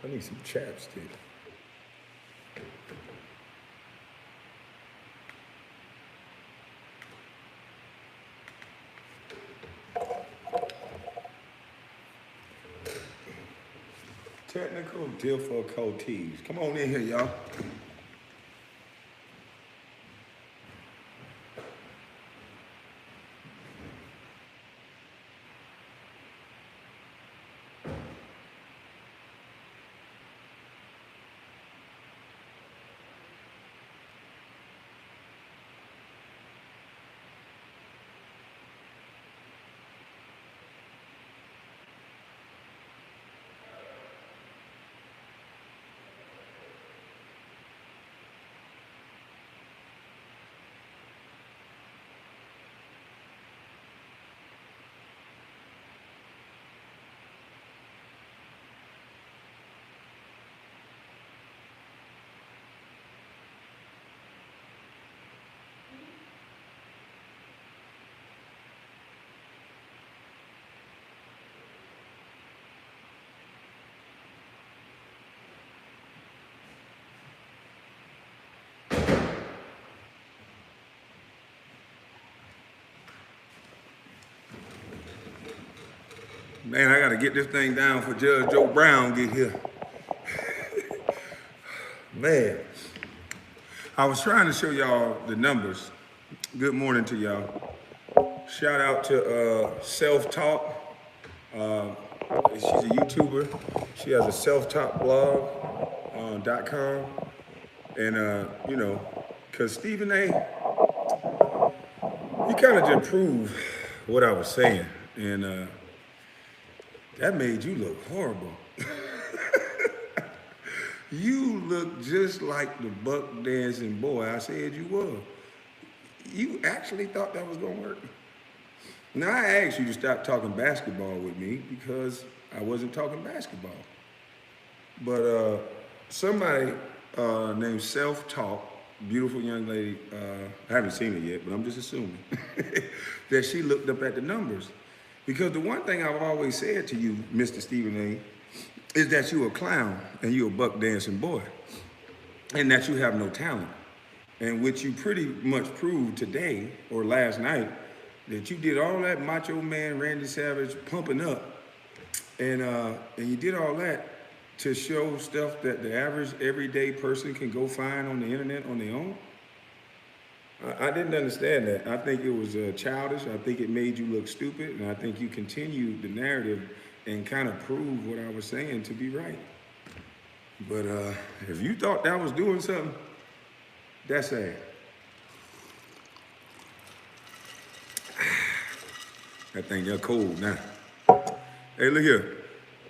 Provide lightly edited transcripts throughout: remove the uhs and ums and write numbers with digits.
I need some chapstick. Technical difficulties. Come on in here, y'all. Man, I gotta get this thing down for Judge Joe Brown get here. Man, I was trying to show y'all the numbers. Good morning to y'all. Shout out to Self Talk. She's a YouTuber. She has a self-talk blog .com. And, you know, because Stephen A., he kind of just proved what I was saying. And that made you look horrible. You look just like the buck dancing boy I said you were. You actually thought that was gonna work? Now I asked you to stop talking basketball with me because I wasn't talking basketball. But somebody named Self Talk, beautiful young lady, I haven't seen her yet, but I'm just assuming that she looked up at the numbers. Because the one thing I've always said to you, Mr. Stephen A., is that you're a clown and you're a buck dancing boy, and that you have no talent. And which you pretty much proved today or last night, that you did all that Macho Man Randy Savage pumping up, and you did all that to show stuff that the average everyday person can go find on the internet on their own. I didn't understand that. I think it was childish. I think it made you look stupid, and I think you continued the narrative and kind of proved what I was saying to be right. But if you thought that was doing something, that's sad. That thing got cold now. Hey, look here.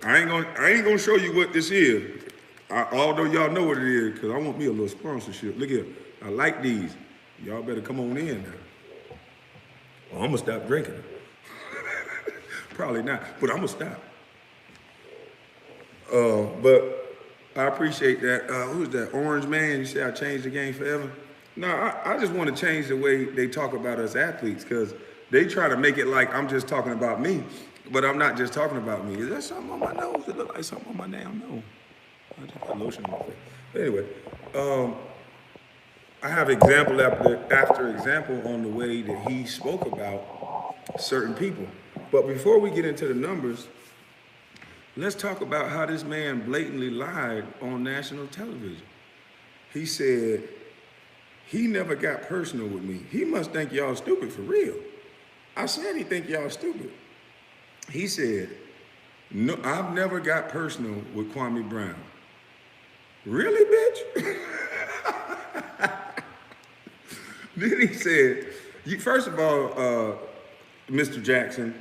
I ain't gonna show you what this is. Although y'all know what it is, because I want me a little sponsorship. Look here. I like these. Y'all better come on in now. Well, I'm gonna stop drinking. Probably not, but I'm gonna stop. But I appreciate that. Who's that? Orange Man? You say I changed the game forever? No, I just want to change the way they talk about us athletes, because they try to make it like I'm just talking about me, but I'm not just talking about me. Is that something on my nose? It look like something on my damn nose. I just got lotion on my face. But anyway, I have example after example on the way that he spoke about certain people. But before we get into the numbers, let's talk about how this man blatantly lied on national television. He said he never got personal with me. He must think y'all stupid for real. I said he think y'all stupid. He said, no, I've never got personal with Kwame Brown. Really, bitch? Then he said, first of all, Mr. Jackson,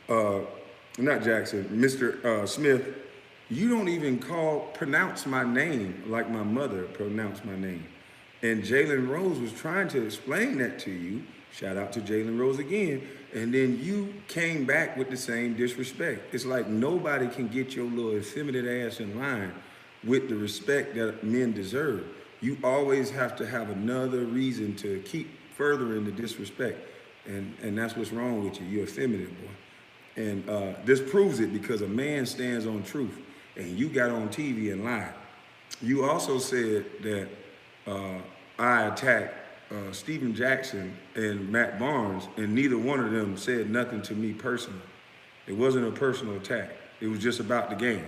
not Jackson, Mr. Smith, you don't even pronounce my name like my mother pronounced my name. And Jalen Rose was trying to explain that to you. Shout out to Jalen Rose again. And then you came back with the same disrespect. It's like nobody can get your little effeminate ass in line with the respect that men deserve. You always have to have another reason to keep furthering the disrespect. And that's what's wrong with you. You're effeminate, boy. And this proves it, because a man stands on truth. and you got on TV and lied. You also said that I attacked Steven Jackson and Matt Barnes, and neither one of them said nothing to me personally. It wasn't a personal attack. It was just about the game,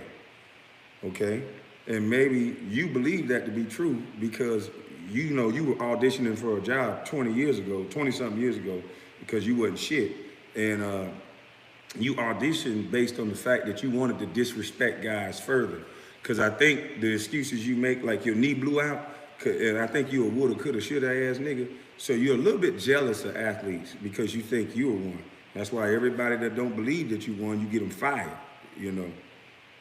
okay? And maybe you believe that to be true because you know you were auditioning for a job 20-something years ago, because you wasn't shit. And you auditioned based on the fact that you wanted to disrespect guys further. Because I think the excuses you make, like your knee blew out, and I think you a woulda, coulda, shoulda ass nigga. So you're a little bit jealous of athletes because you think you were one. That's why everybody that don't believe that you won, you get them fired, you know.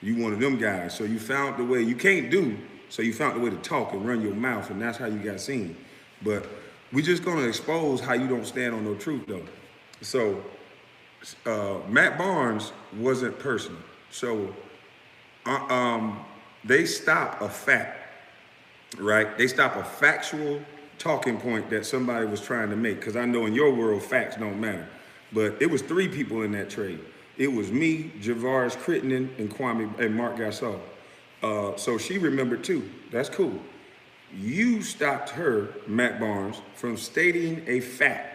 You one of them guys. So you found the way, you can't do, so you found the way to talk and run your mouth, and that's how you got seen. But we're just gonna expose how you don't stand on no truth though. So Matt Barnes wasn't personal. So they stop a fact, right? They stop a factual talking point that somebody was trying to make. Because I know in your world, facts don't matter. But it was 3 people in that trade. It was me, Javaris Crittenden, and Kwame and Mark Gasol. So she remembered too. That's cool. You stopped her, Matt Barnes, from stating a fact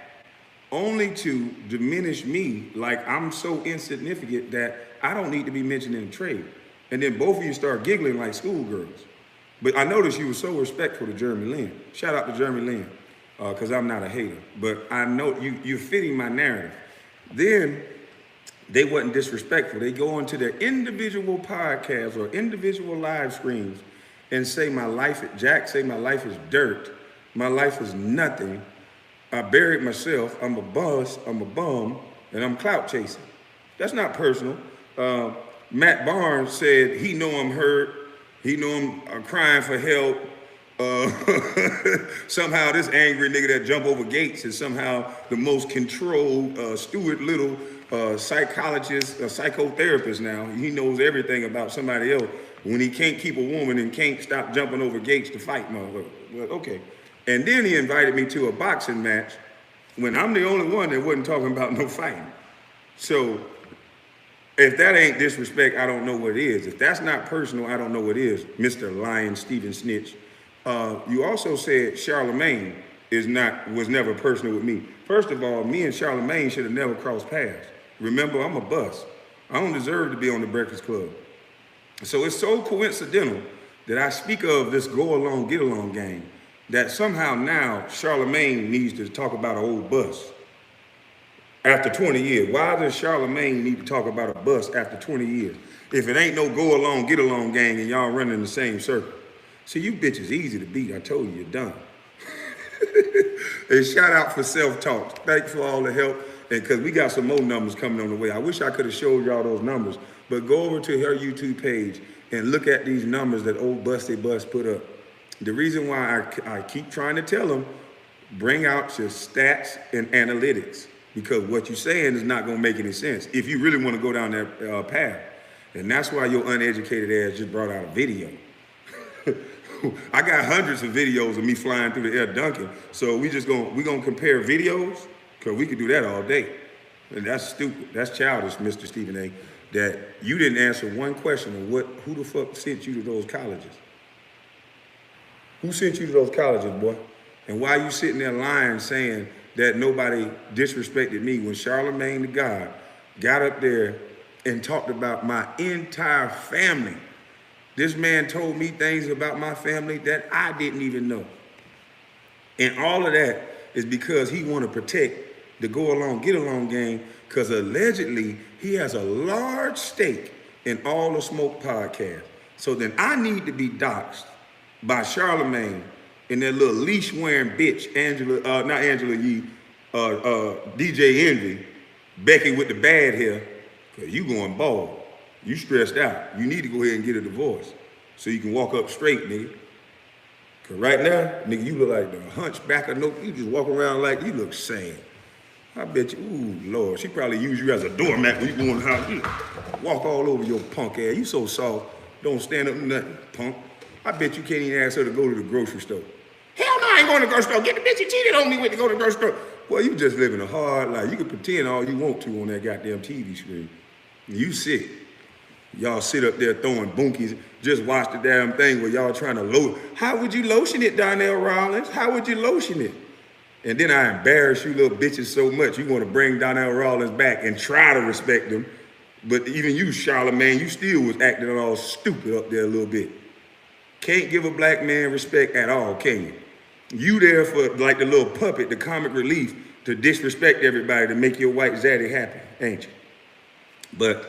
only to diminish me like I'm so insignificant that I don't need to be mentioned in the trade. And then both of you start giggling like schoolgirls. But I noticed you were so respectful to Jeremy Lin. Shout out to Jeremy Lin, because I'm not a hater. But I know you're fitting my narrative. Then they wasn't disrespectful. They go onto their individual podcasts or individual live streams and say my life is dirt. My life is nothing. I buried myself. I'm a bust. I'm a bum. And I'm clout chasing. That's not personal. Matt Barnes said he know I'm hurt. He know I'm crying for help. Somehow this angry nigga that jump over gates is somehow the most controlled Stuart Little psychologist, psychotherapist now. He knows everything about somebody else when he can't keep a woman and can't stop jumping over gates to fight motherfucker. Well, okay. And then he invited me to a boxing match when I'm the only one that wasn't talking about no fighting. So if that ain't disrespect, I don't know what it is. If that's not personal, I don't know what it is, Mr. Lion Steven Snitch. You also said Charlemagne was never personal with me. First of all, me and Charlemagne should have never crossed paths. Remember, I'm a bust. I don't deserve to be on the Breakfast Club. So it's so coincidental that I speak of this go along, get along game that somehow now Charlemagne needs to talk about an old bust. After 20 years, why does Charlemagne need to talk about a bust after 20 years? If it ain't no go along, get along gang and y'all running in the same circle. See, you bitches easy to beat. I told you, you're done. And shout out for self-talk. Thanks for all the help. And because we got some more numbers coming on the way. I wish I could have showed y'all those numbers. But go over to her YouTube page and look at these numbers that old Busty Bust put up. The reason why I keep trying to tell them, bring out your stats and analytics. Because what you're saying is not going to make any sense if you really want to go down that path. And that's why your uneducated ass just brought out a video. I got hundreds of videos of me flying through the air dunking. So we're gonna compare videos, because we could do that all day. And that's stupid. That's childish, Mr. Stephen A. That you didn't answer one question of who the fuck sent you to those colleges? Who sent you to those colleges, boy? And why you sitting there lying saying that nobody disrespected me when Charlemagne the God got up there and talked about my entire family? This man told me things about my family that I didn't even know. And all of that is because he want to protect the go along, get along game, because allegedly he has a large stake in all the Smoke podcasts. So then I need to be doxxed by Charlemagne and that little leash wearing bitch, DJ Envy, Becky with the bad hair, because you going bald. You stressed out. You need to go ahead and get a divorce so you can walk up straight, nigga. Because right now, nigga, you look like the hunchback of no, you just walk around like you look sad. I bet you, ooh, Lord, she probably use you as a doormat when you go in the house. You walk all over your punk ass. You so soft, don't stand up nothing, punk. I bet you can't even ask her to go to the grocery store. Hell no, I ain't going to the grocery store. Get the bitch you cheated on me with to go to the grocery store. Well, you just living a hard life. You can pretend all you want to on that goddamn TV screen. You sick. Y'all sit up there throwing bunkies. Just watch the damn thing where y'all trying to load. How would you lotion it, Donnell Rollins? How would you lotion it? And then I embarrass you little bitches so much, you want to bring Donnell Rollins back and try to respect him. But even you, Charlamagne, you still was acting all stupid up there a little bit. Can't give a black man respect at all, can you? You there for like the little puppet, the comic relief, to disrespect everybody to make your white zaddy happy, ain't you? But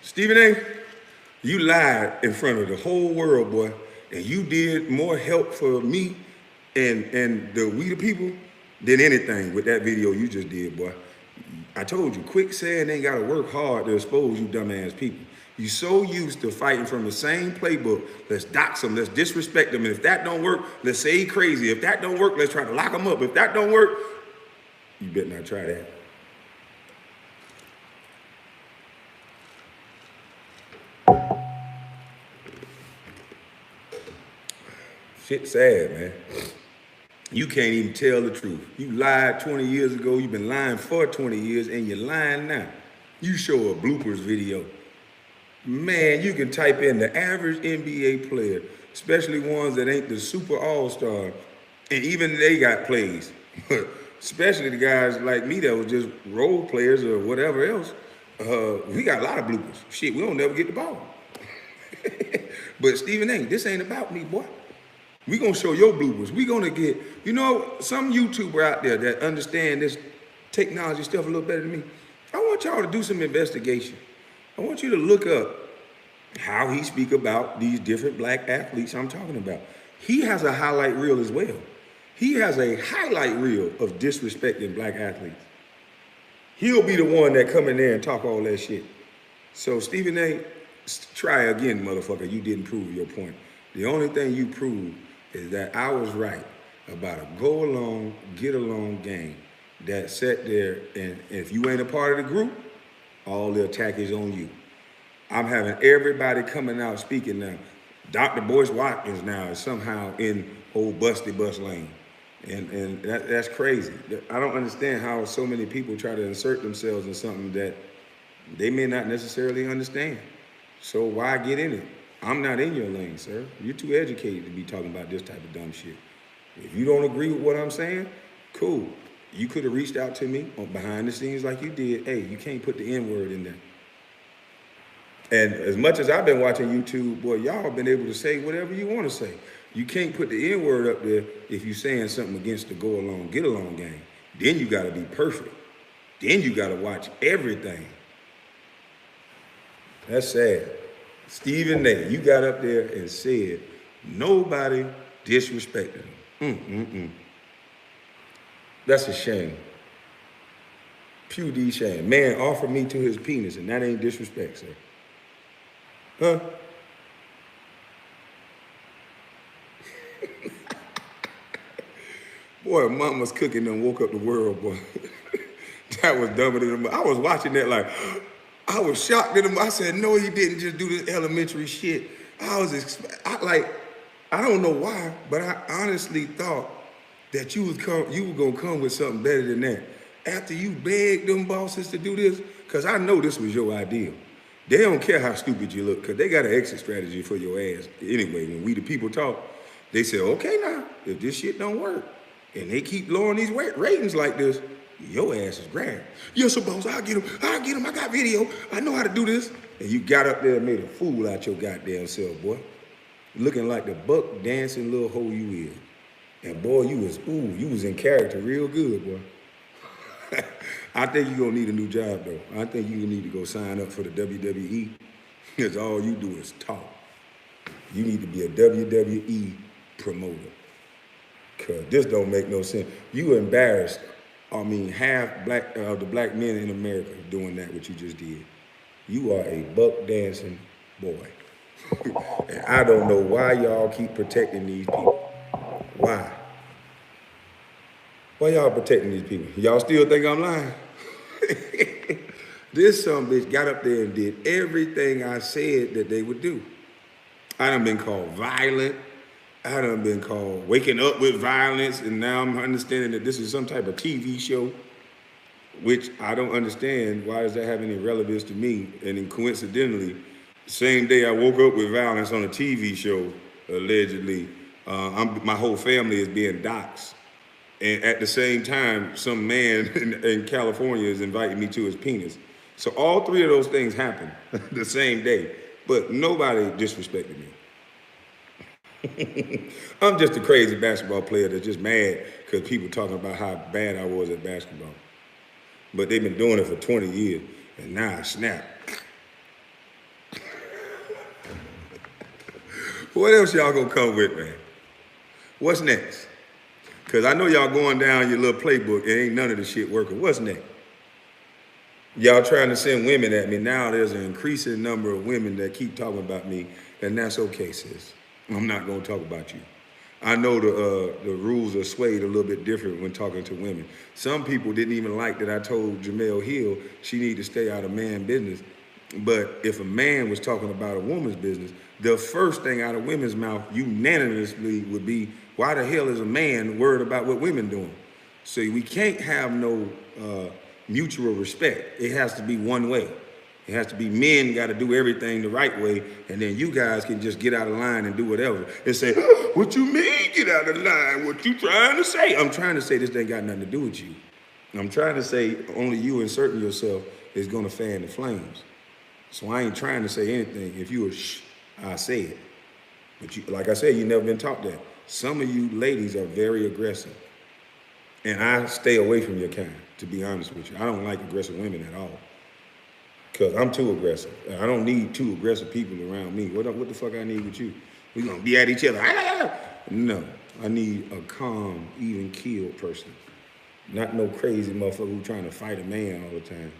Stephen A., you lied in front of the whole world, boy, and you did more help for me and we the people than anything with that video you just did, boy. I told you, quicksand ain't gotta work hard to expose you dumbass people. You so used to fighting from the same playbook. Let's dox them, let's disrespect them, and if that don't work, let's say he crazy. If that don't work, let's try to lock him up. If that don't work, you better not try that. Shit sad, man. You can't even tell the truth. You lied 20 years ago, you've been lying for 20 years, and you're lying now. You show a bloopers video. Man, you can type in the average NBA player, especially ones that ain't the super all-star, and even they got plays. Especially the guys like me that was just role players or whatever else. We got a lot of bloopers. Shit, we don't never get the ball. But Stephen A., this ain't about me, boy. We gonna show your bloopers. We gonna get, you know, some YouTuber out there that understand this technology stuff a little better than me. I want y'all to do some investigation. I want you to look up how he speak about these different black athletes I'm talking about. He has a highlight reel as well. He has a highlight reel of disrespecting black athletes. He'll be the one that come in there and talk all that shit. So Stephen A., try again, motherfucker. You didn't prove your point. The only thing you proved is that I was right about a go along, get along game that sat there, and if you ain't a part of the group, all the attack is on you. I'm having everybody coming out speaking now. Dr. Boyce Watkins now is somehow in old busty bus lane. And that's crazy. I don't understand how so many people try to insert themselves in something that they may not necessarily understand. So why get in it? I'm not in your lane, sir. You're too educated to be talking about this type of dumb shit. If you don't agree with what I'm saying, cool. You could have reached out to me on behind the scenes like you did. Hey, you can't put the N-word in there. And as much as I've been watching YouTube, boy, y'all been able to say whatever you want to say. You can't put the N-word up there if you're saying something against the go along, get along game. Then you got to be perfect. Then you got to watch everything. That's sad. Stephen A., you got up there and said nobody disrespected him. That's a shame. Pew D shame. Man offered me to his penis, and that ain't disrespect, sir. Huh? Boy, mama's cooking and woke up the world, boy. That was dumber than I was watching that like, I was shocked at him. I said, no, he didn't just do this elementary shit. I don't know why, but I honestly thought that you were gonna come with something better than that. After you begged them bosses to do this, because I know this was your idea. They don't care how stupid you look, because they got an exit strategy for your ass. Anyway, when we the people talk, they say, okay now, if this shit don't work, and they keep lowering these ratings like this, your ass is grabbed. You're supposed, I'll get him, I got video, I know how to do this. And you got up there and made a fool out your goddamn self, boy. Looking like the buck dancing little hoe you is. And boy, you was in character real good, boy. I think you're gonna need a new job though. I think you need to go sign up for the WWE, because all you do is talk. You need to be a WWE promoter, because this don't make no sense. You embarrassed, half the black men in America doing that, what you just did. You are a buck dancing boy. And I don't know why y'all keep protecting these people. Why? Why y'all protecting these people? Y'all still think I'm lying? This some bitch got up there and did everything I said that they would do. I done been called violent. I done been called waking up with violence, and now I'm understanding that this is some type of TV show, which I don't understand. Why does that have any relevance to me? And then coincidentally, Same day I woke up with violence on a TV show, allegedly. My whole family is being doxxed. And at the same time, some man in California is inviting me to his penis. So all three of those things happened the same day. But nobody disrespected me. I'm just a crazy basketball player that's just mad because people talking about how bad I was at basketball. But they've been doing it for 20 years. And now I snap. What else y'all gonna come with, man? What's next? Because I know y'all going down your little playbook and ain't none of the shit working. What's next? Y'all trying to send women at me. Now there's an increasing number of women that keep talking about me, and that's okay, sis. I'm not gonna talk about you. I know the rules are swayed a little bit different when talking to women. Some people didn't even like that I told Jamel Hill she need to stay out of man business. But if a man was talking about a woman's business, the first thing out of women's mouth unanimously would be, why the hell is a man worried about what women doing? So we can't have no mutual respect. It has to be one way. It has to be men got to do everything the right way, and then you guys can just get out of line and do whatever. And say, what you mean get out of line? What you trying to say? I'm trying to say this ain't got nothing to do with you. I'm trying to say only you inserting yourself is going to fan the flames. So I ain't trying to say anything. If you were shh, I say it. But you, like I said, you never been taught that. Some of you ladies are very aggressive. And I stay away from your kind, to be honest with you. I don't like aggressive women at all. Because I'm too aggressive. I don't need two aggressive people around me. What the fuck I need with you? We gonna be at each other. No, I need a calm, even keeled person. Not no crazy motherfucker who trying to fight a man all the time.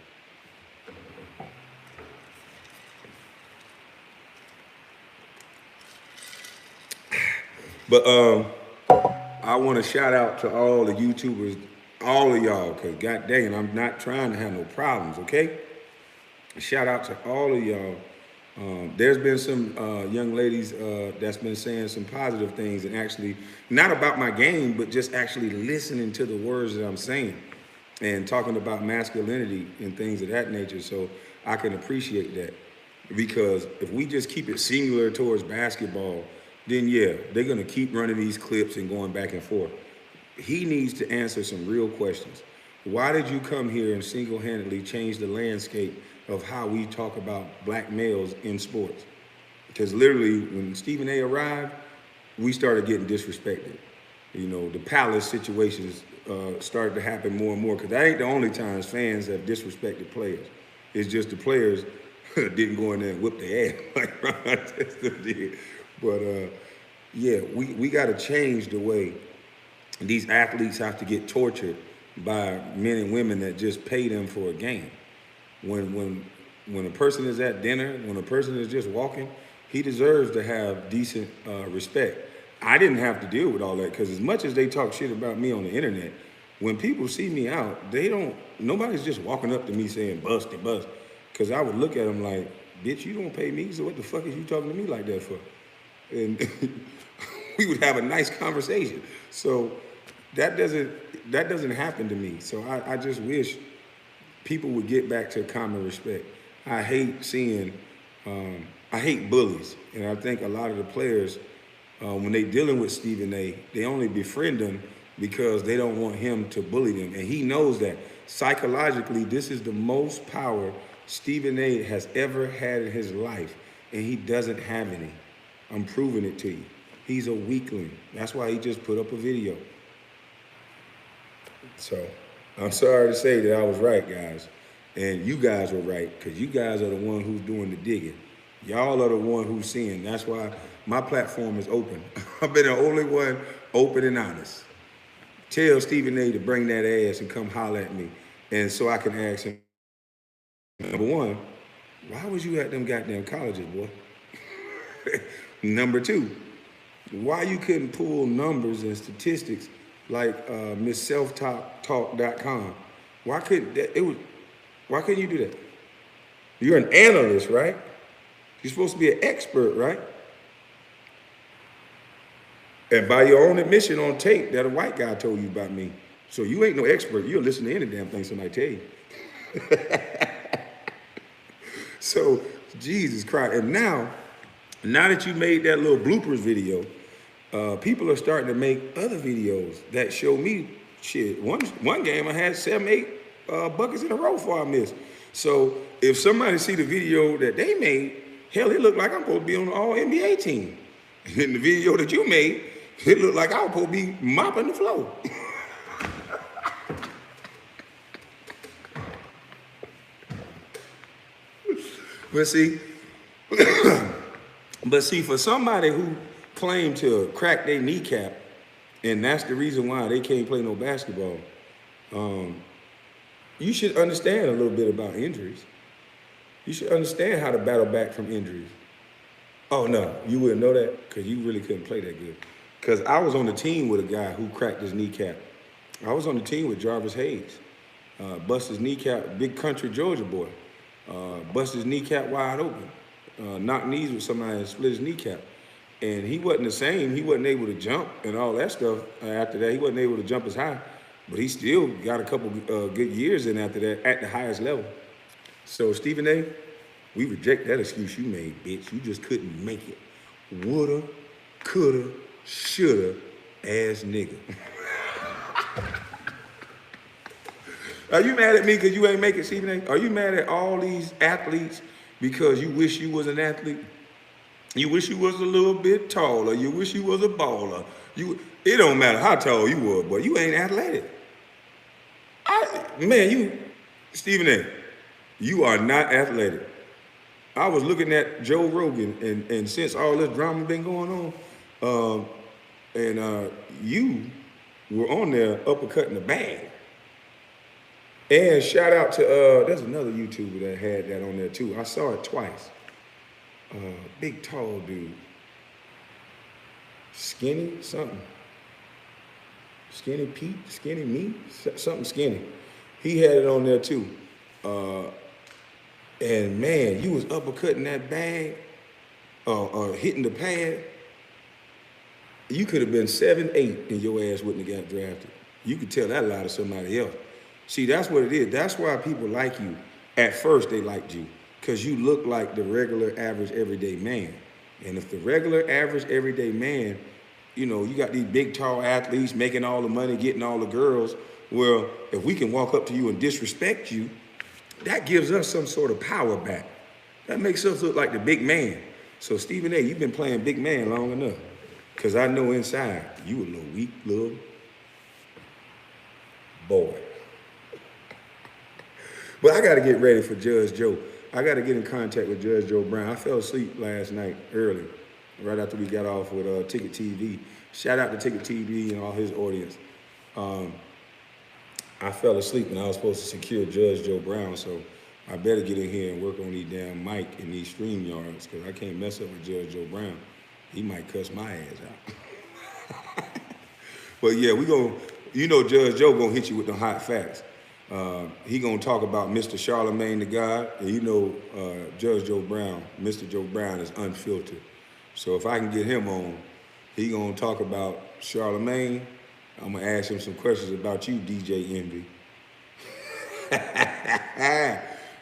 But I want to shout out to all the YouTubers, all of y'all, because god dang it, I'm not trying to have no problems, okay? Shout out to all of y'all. There's been some young ladies that's been saying some positive things and actually, not about my game, but just actually listening to the words that I'm saying and talking about masculinity and things of that nature. So I can appreciate that, because if we just keep it singular towards basketball, then yeah, they're gonna keep running these clips and going back and forth. He needs to answer some real questions. Why did you come here and single-handedly change the landscape of how we talk about black males in sports? Because literally, when Stephen A. arrived, we started getting disrespected. You know, the palace situations started to happen more and more, because that ain't the only times fans have disrespected players. It's just the players didn't go in there and whip their ass like Ron Tester did. But yeah, we got to change the way these athletes have to get tortured by men and women that just pay them for a game. When a person is at dinner, when a person is just walking, he deserves to have decent respect. I didn't have to deal with all that, because as much as they talk shit about me on the internet, when people see me out, nobody's just walking up to me saying bust and bust. Because I would look at them like, bitch, you don't pay me, so what the fuck is you talking to me like that for? And we would have a nice conversation. So that doesn't happen to me. So I just wish people would get back to common respect. I hate bullies. And I think a lot of the players, when they dealing with Stephen A., they only befriend him because they don't want him to bully them. And he knows that. Psychologically, this is the most power Stephen A. has ever had in his life, and he doesn't have any. I'm proving it to you. He's a weakling. That's why he just put up a video. So I'm sorry to say that I was right, guys. And you guys were right, because you guys are the one who's doing the digging. Y'all are the one who's seeing. That's why my platform is open. I've been the only one open and honest. Tell Stephen A. to bring that ass and come holler at me. And so I can ask him, number one, why was you at them goddamn colleges, boy? Number two, why you couldn't pull numbers and statistics like MissSelfTalk.com? Why couldn't you do that? You're an analyst, right? You're supposed to be an expert, right? And by your own admission on tape, that a white guy told you about me. So you ain't no expert. You'll listen to any damn thing somebody tell you. So Jesus Christ. And now that you made that little bloopers video, people are starting to make other videos that show me shit. One game I had 7, 8 buckets in a row before I missed. So if somebody see the video that they made, hell, it looked like I'm supposed to be on the All NBA team. In the video that you made, it looked like I was supposed to be mopping the floor. But see, for somebody who claimed to crack their kneecap, and that's the reason why they can't play no basketball, you should understand a little bit about injuries. You should understand how to battle back from injuries. Oh no, you wouldn't know that because you really couldn't play that good. Because I was on the team with a guy who cracked his kneecap. I was on the team with Jarvis Hayes. Bust his kneecap, big country Georgia boy. Bust his kneecap wide open. Knocked knees with somebody and split his kneecap. And he wasn't the same. He wasn't able to jump and all that stuff after that. He wasn't able to jump as high. But he still got a couple good years in after that at the highest level. So, Stephen A., we reject that excuse you made, bitch. You just couldn't make it. Woulda, coulda, shoulda, ass nigga. Are you mad at me because you ain't make it, Stephen A? Are you mad at all these athletes because you wish you was an athlete? You wish you was a little bit taller. You wish you was a baller. It don't matter how tall you were, but you ain't athletic. Stephen A, you are not athletic. I was looking at Joe Rogan, and since all this drama been going on, you were on there uppercutting the bag. And shout out to, there's another YouTuber that had that on there too. I saw it twice. Big, tall dude. Skinny something. Skinny Pete, Skinny Me, something skinny. He had it on there too. And man, you was uppercutting that bag, hitting the pad. You could have been 7, 8 and your ass wouldn't have got drafted. You could tell that lie to somebody else. See, that's what it is. That's why people like you. At first, they liked you because you look like the regular, average, everyday man. And if the regular, average, everyday man, you got these big, tall athletes making all the money, getting all the girls. Well, if we can walk up to you and disrespect you, that gives us some sort of power back. That makes us look like the big man. So, Stephen A., you've been playing big man long enough. Because I know inside, you a little weak, little boy. But I got to get ready for Judge Joe. I got to get in contact with Judge Joe Brown. I fell asleep last night early, right after we got off with Ticket TV. Shout out to Ticket TV and all his audience. I fell asleep and I was supposed to secure Judge Joe Brown, so I better get in here and work on these damn mic and these stream yards because I can't mess up with Judge Joe Brown. He might cuss my ass out. But yeah, Judge Joe gonna hit you with the hot facts. He gonna talk about Mr. Charlemagne the God, and Judge Joe Brown, Mr. Joe Brown is unfiltered. So if I can get him on, he gonna talk about Charlemagne. I'm gonna ask him some questions about you, DJ Envy.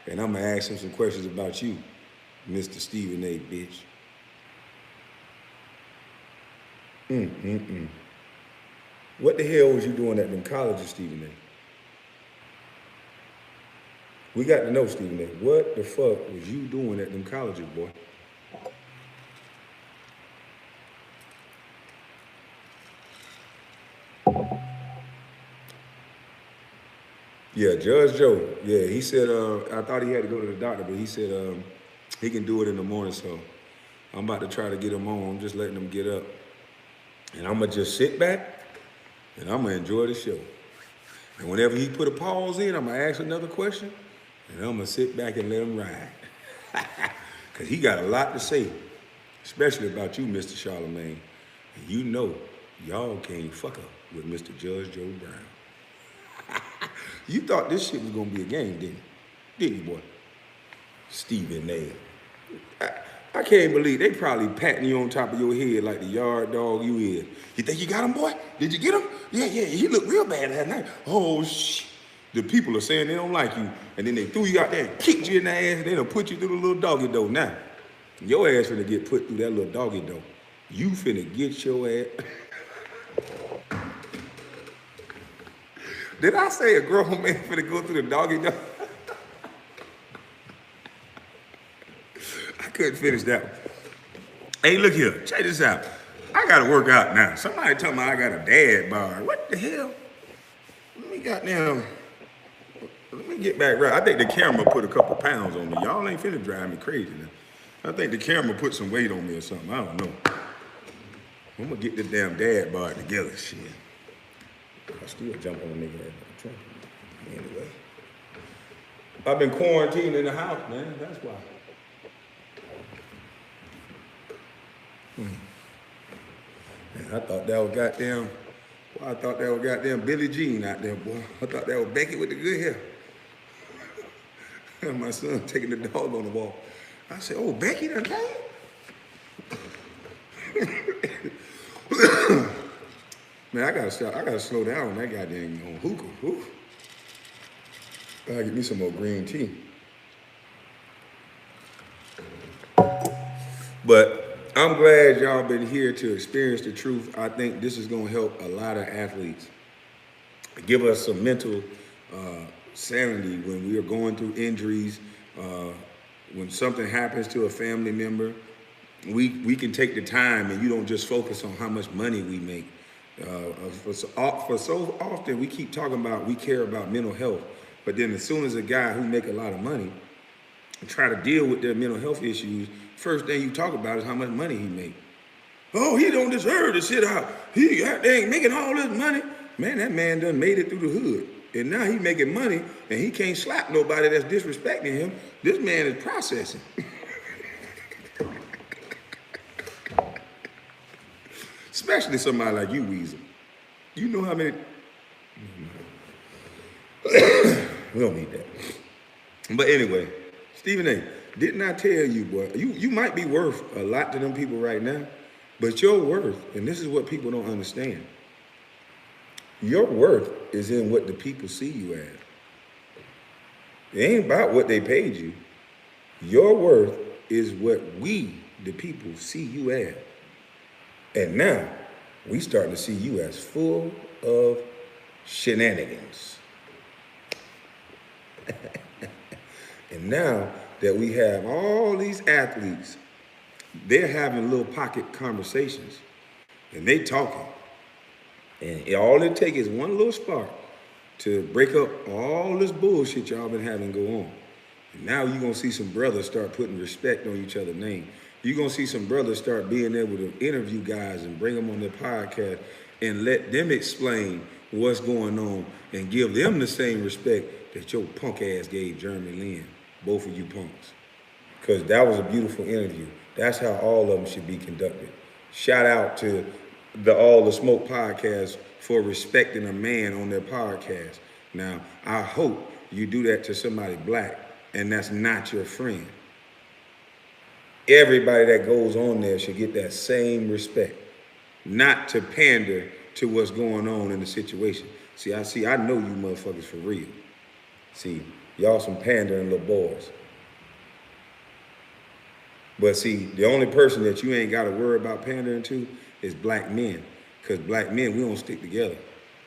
And I'm gonna ask him some questions about you, Mr. Stephen A. Bitch. What the hell was you doing at them colleges, Stephen A? We got to know, Stephen A. What the fuck was you doing at them colleges, boy? Yeah, Judge Joe. Yeah, he said, I thought he had to go to the doctor, but he said he can do it in the morning, so I'm about to try to get him on. I'm just letting him get up. And I'm going to just sit back, and I'm going to enjoy the show. And whenever he put a pause in, I'm going to ask another question, and I'm going to sit back and let him ride. Because he got a lot to say, especially about you, Mr. Charlemagne. And you know, y'all can't fuck up with Mr. Judge Joe Brown. You thought this shit was going to be a game, didn't you? Didn't you, boy? Stephen A. I can't believe they probably patting you on top of your head like the yard dog you is. You think you got him, boy? Did you get him? Yeah, he looked real bad that night. Oh, shit. The people are saying they don't like you, and then they threw you out there and kicked you in the ass, and they done put you through the little doggy door. Now, your ass finna get put through that little doggy door. You finna get your ass. Did I say a grown man finna go through the doggy door? I couldn't finish that one. Hey, look here. Check this out. I gotta work out now. Somebody told me I got a dad bar. What the hell? Let me get back right. I think the camera put a couple pounds on me. Y'all ain't finna drive me crazy now. I think the camera put some weight on me or something. I don't know. I'm gonna get this damn dad bar together. Shit. I still jump on a nigga at the trunk. Anyway. I've been quarantined in the house, man. That's why. Man, I thought that was goddamn. Boy, I thought that was goddamn Billie Jean out there, boy. I thought that was Becky with the good hair. My son taking the dog on the walk. I said, "Oh, Becky done came?" Man, I gotta stop. I gotta slow down on that goddamn hookah. Ooh. I gotta get me some more green tea. But I'm glad y'all been here to experience the truth. I think this is gonna help a lot of athletes. Give us some mental sanity when we are going through injuries, when something happens to a family member. We can take the time, and you don't just focus on how much money we make. For so often we keep talking about we care about mental health, but then as soon as a guy who make a lot of money try to deal with their mental health issues, first thing you talk about is how much money he make. Oh, he don't deserve to sit out. He ain't making all this money. Man, that man done made it through the hood. And now he making money and he can't slap nobody that's disrespecting him. This man is processing. Especially somebody like you, Weasel. You know how many... We don't need that. But anyway, Stephen A., didn't I tell you, boy, you might be worth a lot to them people right now, but your worth, and this is what people don't understand, your worth is in what the people see you as. It ain't about what they paid you. Your worth is what we, the people, see you as. And now, we starting to see you as full of shenanigans. And now that we have all these athletes, they're having little pocket conversations, and they talking. And all it takes is one little spark to break up all this bullshit y'all been having go on. And now you're gonna see some brothers start putting respect on each other's name. You're gonna see some brothers start being able to interview guys and bring them on their podcast and let them explain what's going on and give them the same respect that your punk ass gave Jeremy Lin, both of you punks. Because that was a beautiful interview. That's how all of them should be conducted. Shout out to the All the Smoke podcast for respecting a man on their podcast. Now, I hope you do that to somebody black and that's not your friend. Everybody that goes on there should get that same respect, not to pander to what's going on in the situation. I know you motherfuckers for real. See, y'all some pandering little boys. But see, the only person that you ain't got to worry about pandering to is black men. Because black men, we don't stick together.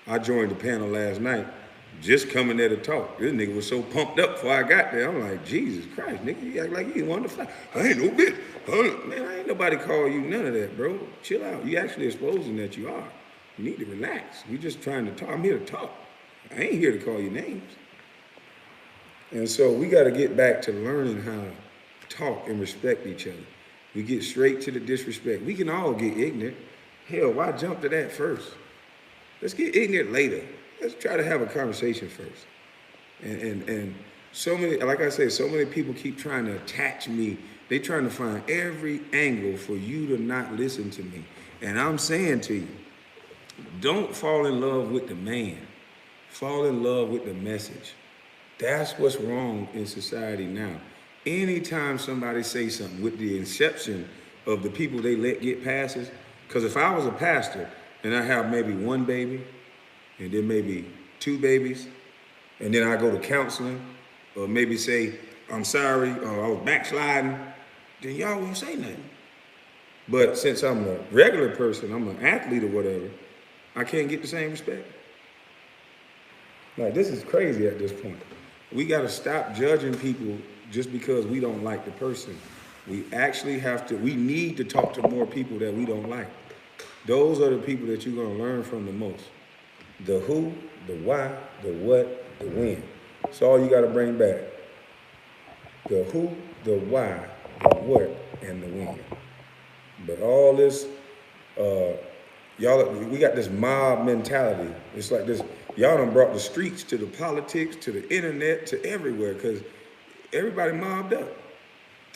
I joined the panel last night, just coming there to talk. This nigga was so pumped up before I got there. I'm like, Jesus Christ, nigga, you act like you wanted to fly. I ain't no bitch. Man, I ain't nobody call you none of that, bro. Chill out. You actually exposing that you are. You need to relax. We just trying to talk. I'm here to talk. I ain't here to call you names. And so we got to get back to learning how to talk and respect each other. We get straight to the disrespect. We can all get ignorant. Hell, why jump to that first? Let's get ignorant later. Let's try to have a conversation first. And so many, like I said, so many people keep trying to attach me. They trying to find every angle for you to not listen to me. And I'm saying to you, don't fall in love with the man. Fall in love with the message. That's what's wrong in society now. Anytime somebody say something with the exception of the people they let get passes, because if I was a pastor and I have maybe one baby and then maybe two babies, and then I go to counseling, or maybe say, I'm sorry, or I was backsliding, then y'all won't say nothing. But since I'm a regular person, I'm an athlete or whatever, I can't get the same respect. Like, this is crazy at this point. We got to stop judging people just because we don't like the person. We actually have to, we need to talk to more people that we don't like. Those are the people that you're going to learn from the most. The who, the why, the what, the when. That's all you got to bring back. The who, the why, the what, and the when. But all this, y'all, we got this mob mentality. It's like this, y'all done brought the streets to the politics, to the internet, to everywhere, because everybody mobbed up.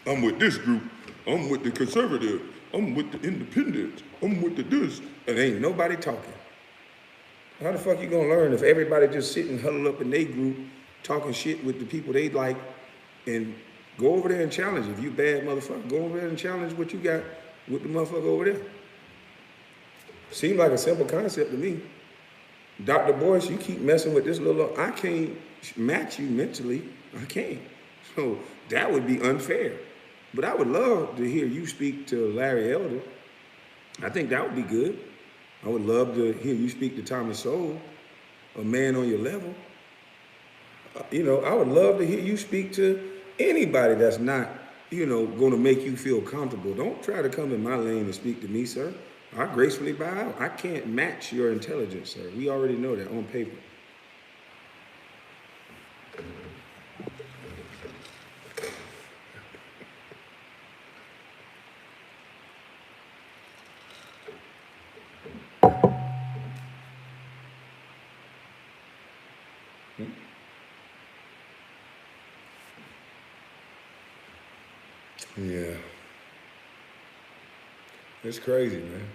I'm with this group. I'm with the conservative. I'm with the independent. I'm with the this. And ain't nobody talking. How the fuck you gonna learn if everybody just sitting huddled up in their group, talking shit with the people they like, and go over there and challenge. If you bad motherfucker, go over there and challenge what you got with the motherfucker over there. Seems like a simple concept to me. Dr. Boyce, you keep messing with this little, I can't match you mentally. I can't. So that would be unfair. But I would love to hear you speak to Larry Elder. I think that would be good. I would love to hear you speak to Tommy Sowell, a man on your level. I would love to hear you speak to anybody that's not, going to make you feel comfortable. Don't try to come in my lane and speak to me, sir. I gracefully bow out. I can't match your intelligence, sir. We already know that on paper. Yeah. It's crazy, man.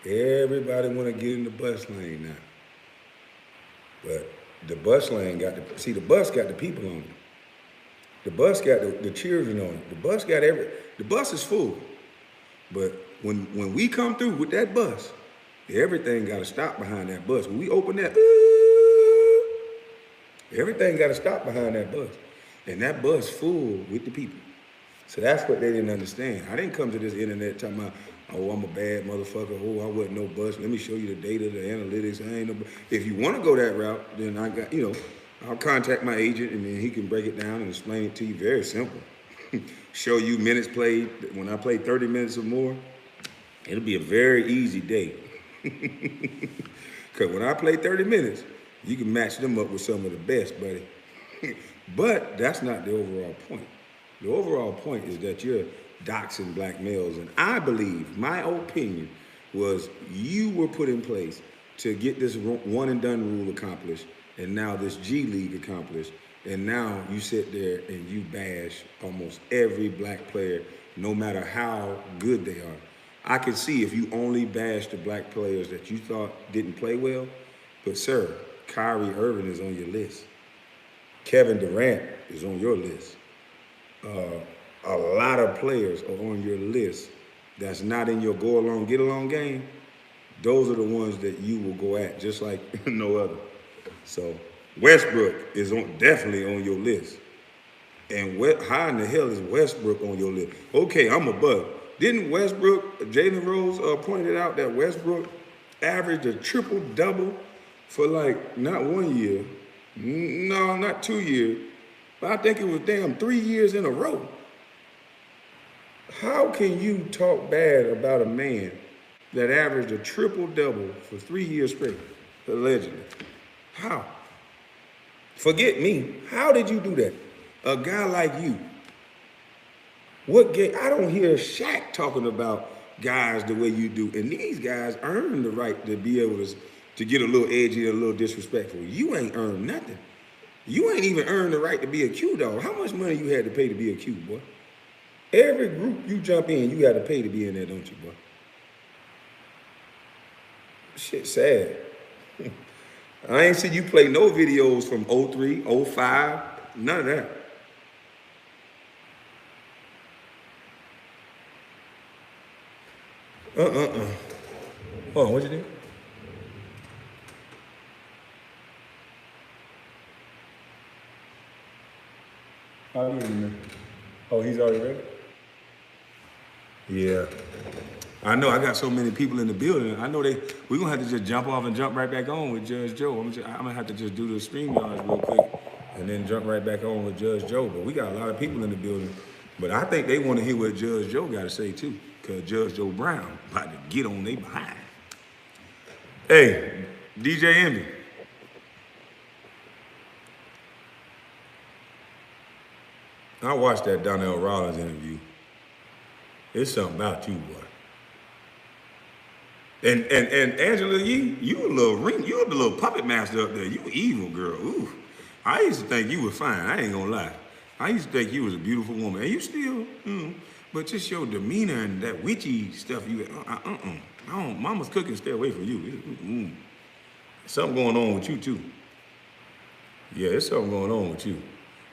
Everybody want to get in the bus lane now. But the bus lane got the bus got the people on it. The bus got the children on it. The bus is full. But when we come through with that bus, everything got to stop behind that bus. When we open that, everything got to stop behind that bus. And that bus full with the people. So that's what they didn't understand. I didn't come to this internet talking about, oh, I'm a bad motherfucker. Oh, I wasn't no bus. Let me show you the data, the analytics. I ain't no. If you want to go that route, then I got, I'll contact my agent and then he can break it down and explain it to you. Very simple. Show you minutes played. When I play 30 minutes or more, it'll be a very easy day. Because when I play 30 minutes, you can match them up with some of the best, buddy. But that's not the overall point. The overall point is that you're doxing black males. And I believe, my opinion, was you were put in place to get this one and done rule accomplished, and now this G League accomplished, and now you sit there and you bash almost every black player, no matter how good they are. I can see if you only bash the black players that you thought didn't play well, but sir, Kyrie Irving is on your list. Kevin Durant is on your list. A lot of players are on your list that's not in your go along, get along game. Those are the ones that you will go at just like no other. So Westbrook is definitely on your list. And how in the hell is Westbrook on your list? Okay, I'm a bug. Didn't Jalen Rose pointed out that Westbrook averaged a triple-double for like not 1 year, no, not 2 years, but I think it was damn 3 years in a row. How can you talk bad about a man that averaged a triple-double for 3 years straight, allegedly? How? Forget me. How did you do that? A guy like you. What game? I don't hear Shaq talking about guys the way you do. And these guys earn the right to be able to get a little edgy and a little disrespectful. You ain't earned nothing. You ain't even earned the right to be a Q dog. How much money you had to pay to be a Q, boy? Every group you jump in, you got to pay to be in there, don't you, boy? Shit sad. I ain't seen you play no videos from 03, 05, none of that. Hold on, what you do? I'll give it a minute. Oh, he's already ready? Yeah. I know I got so many people in the building. I know we're gonna have to just jump off and jump right back on with Judge Joe. I'm gonna have to just do the stream yards real quick and then jump right back on with Judge Joe. But we got a lot of people in the building. But I think they want to hear what Judge Joe got to say too. Cause Judge Joe Brown about to get on their behind. Hey, DJ Envy. I watched that Donnell Rollins interview. It's something about you, boy. And Angela, you a little ring, you a little puppet master up there. You evil girl. Ooh. I used to think you were fine. I ain't gonna lie. I used to think you was a beautiful woman, and you still, but just your demeanor and that witchy stuff. I don't. Mama's cooking. Stay away from you. Something going on with you too. Yeah, there's something going on with you.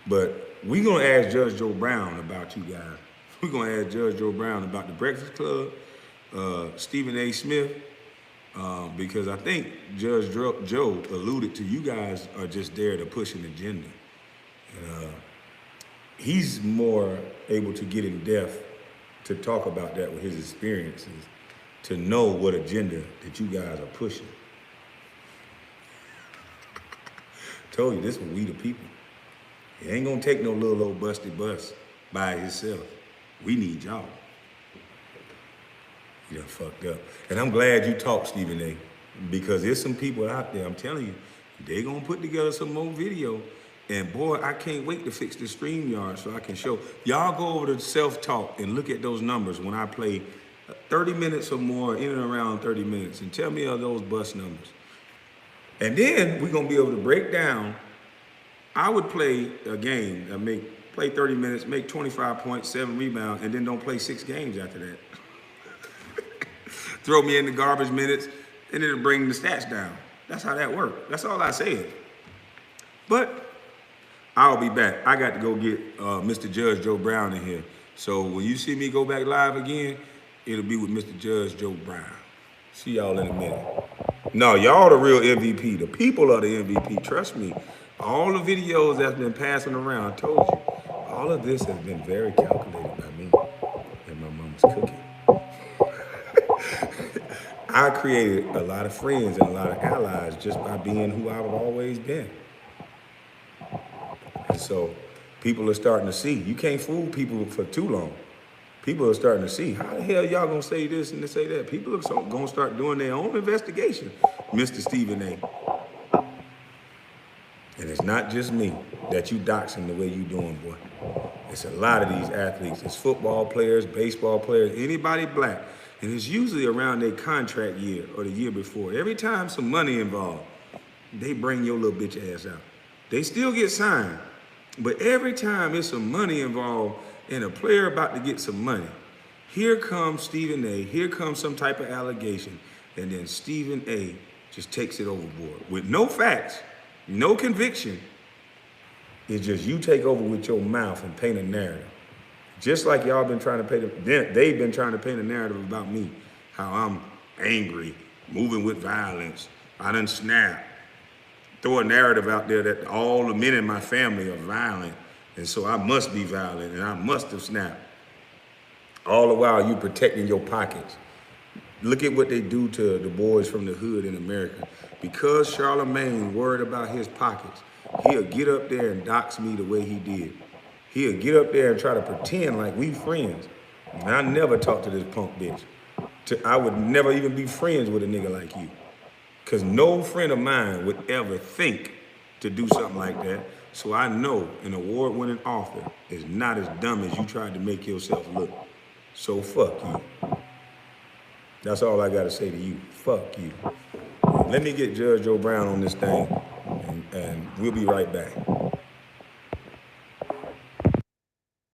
But we gonna ask Judge Joe Brown about you guys. We're gonna ask Judge Joe Brown about the Breakfast Club, Stephen A. Smith, because I think Judge Joe alluded to you guys are just there to push an agenda. And he's more able to get in depth to talk about that with his experiences, to know what agenda that you guys are pushing. Told you this was we the people. It ain't gonna take no little old busted bus by itself. We need y'all. You done fucked up. And I'm glad you talked, Stephen A. Because there's some people out there, I'm telling you, they gonna put together some more video. And boy, I can't wait to fix the StreamYard so I can show. Y'all go over to self-talk and look at those numbers when I play 30 minutes or more, in and around 30 minutes, and tell me of those bus numbers. And then we're gonna be able to break down. I would play a game that play 30 minutes, make 25 points, 7 rebounds, and then don't play 6 games after that. Throw me in the garbage minutes, and it'll bring the stats down. That's how that works. That's all I said. But I'll be back. I got to go get Mr. Judge Joe Brown in here. So when you see me go back live again, it'll be with Mr. Judge Joe Brown. See y'all in a minute. No, y'all the real MVP. The people are the MVP. Trust me. All the videos that's been passing around, I told you, all of this has been very calculated by me and my mama's cooking. I created a lot of friends and a lot of allies just by being who I've always been. And so people are starting to see. You can't fool people for too long. People are starting to see. How the hell y'all gonna say this and say that? People are gonna start doing their own investigation, Mr. Stephen A. And it's not just me that you doxing the way you doing, boy. It's a lot of these athletes. It's football players, baseball players, anybody black. And it's usually around their contract year or the year before. Every time some money involved, they bring your little bitch ass out. They still get signed, but every time there's some money involved and a player about to get some money, here comes Stephen A., here comes some type of allegation, and then Stephen A. just takes it overboard with no facts, no conviction. It's just you take over with your mouth and paint a narrative. Just like y'all been trying to paint, they've been trying to paint a narrative about me, how I'm angry, moving with violence, I done snap. Throw a narrative out there that all the men in my family are violent, and so I must be violent, and I must have snapped. All the while you protecting your pockets. Look at what they do to the boys from the hood in America. Because Charlemagne worried about his pockets, he'll get up there and dox me the way he did. He'll get up there and try to pretend like we friends. And I never talk to this punk bitch. I would never even be friends with a nigga like you. Because no friend of mine would ever think to do something like that. So I know an award-winning author is not as dumb as you tried to make yourself look. So fuck you. That's all I got to say to you. Fuck you. Let me get Judge Joe Brown on this thing, and we'll be right back.